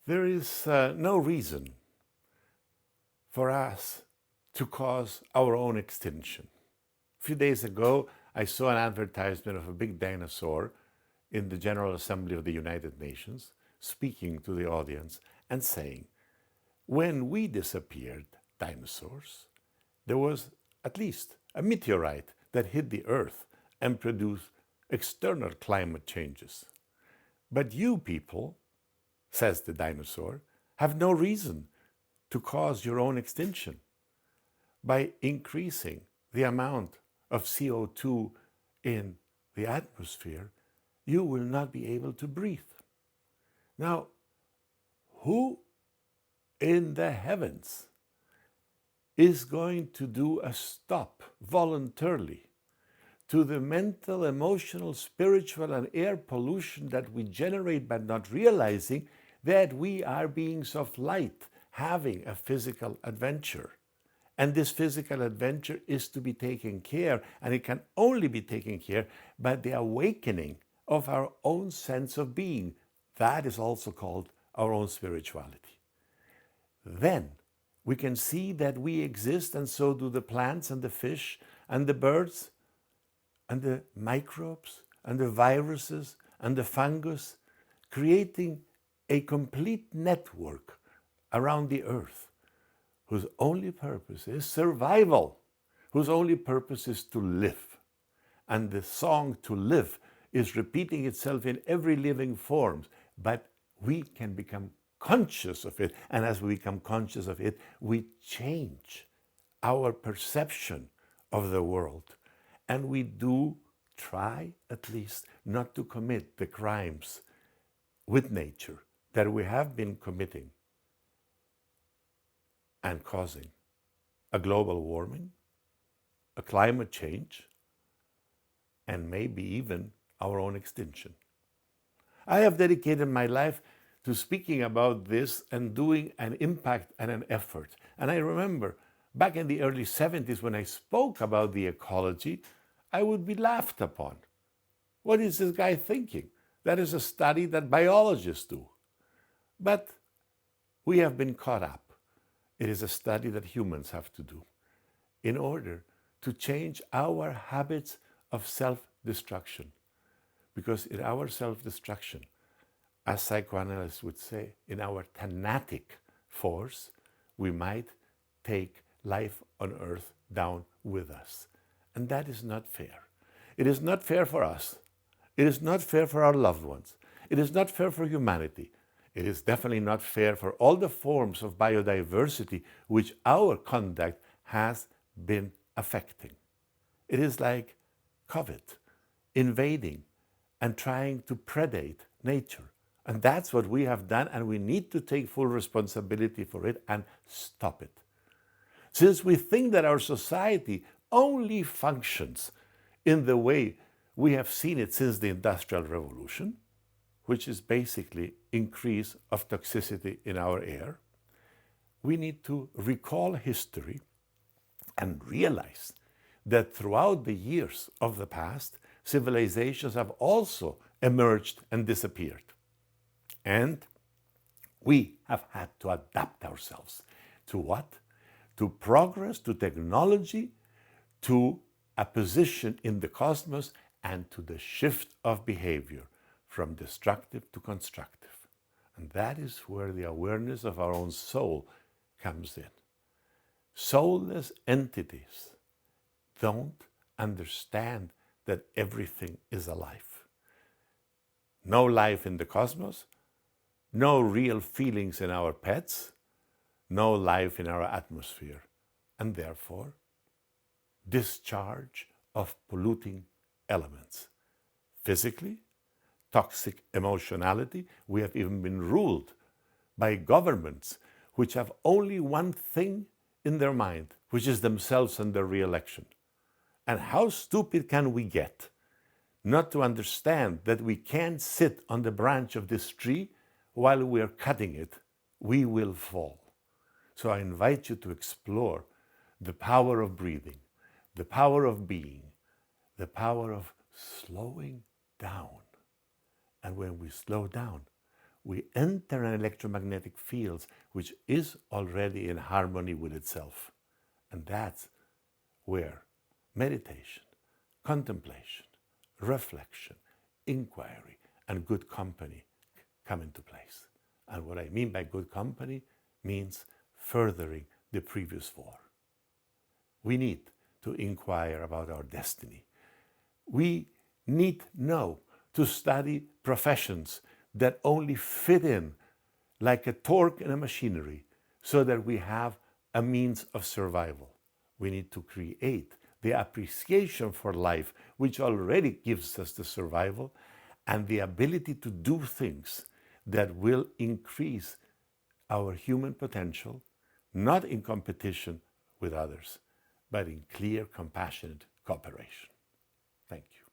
There is no reason for us to cause our own extinction. A few days ago, I saw an advertisement of a big dinosaur in the General Assembly of the United Nations speaking to the audience and saying, when we disappeared, dinosaurs, there was at least a meteorite that hit the Earth and produced external climate changes. But you people, says the dinosaur, have no reason to cause your own extinction. By increasing the amount of CO2 in the atmosphere, you will not be able to breathe. Now, who in the heavens is going to do a stop voluntarily to the mental, emotional, spiritual, and air pollution that we generate by not realizing that we are beings of light having a physical adventure? And this physical adventure is to be taken care, and it can only be taken care by the awakening of our own sense of being. That is also called our own spirituality. Then we can see that we exist, and so do the plants and the fish and the birds and the microbes and the viruses and the fungus, creating a complete network around the earth whose only purpose is survival, whose only purpose is to live. And the song "to live" is repeating itself in every living form, but we can become conscious of it, and as we become conscious of it, we change our perception of the world, and we do try at least not to commit the crimes with nature that we have been committing and causing a global warming, a climate change, and maybe even our own extinction. I have dedicated my life to speaking about this and doing an impact and an effort. And I remember back in the early 70s when I spoke about the ecology, I would be laughed upon. What is this guy thinking? That is a study that biologists do. But we have been caught up. It is a study that humans have to do in order to change our habits of self-destruction. Because in our self-destruction, as psychoanalysts would say, in our thanatic force, we might take life on earth down with us. And that is not fair. It is not fair for us. It is not fair for our loved ones. It is not fair for humanity. It is definitely not fair for all the forms of biodiversity which our conduct has been affecting. It is like COVID, invading and trying to predate nature. And that's what we have done, and we need to take full responsibility for it and stop it. Since we think that our society only functions in the way we have seen it since the Industrial Revolution, which is basically increase of toxicity in our air, we need to recall history and realize that throughout the years of the past, civilizations have also emerged and disappeared. And we have had to adapt ourselves to what? To progress, to technology, to a position in the cosmos, and to the shift of behavior from destructive to constructive. And that is where the awareness of our own soul comes in. Soulless entities don't understand that everything is alive. No life in the cosmos, no real feelings in our pets, no life in our atmosphere, and therefore discharge of polluting elements. Physically, toxic emotionality. We have even been ruled by governments which have only one thing in their mind, which is themselves and their re-election. And how stupid can we get not to understand that we can't sit on the branch of this tree while we are cutting it? We will fall. So I invite you to explore the power of breathing, the power of being, the power of slowing down. And when we slow down, we enter an electromagnetic field which is already in harmony with itself. And that's where meditation, contemplation, reflection, inquiry, and good company come into place. And what I mean by good company means furthering the previous four. We need to inquire about our destiny. We need now to study professions that only fit in like a torque in a machinery so that we have a means of survival. We need to create the appreciation for life, which already gives us the survival and the ability to do things that will increase our human potential, not in competition with others, but in clear, compassionate cooperation. Thank you.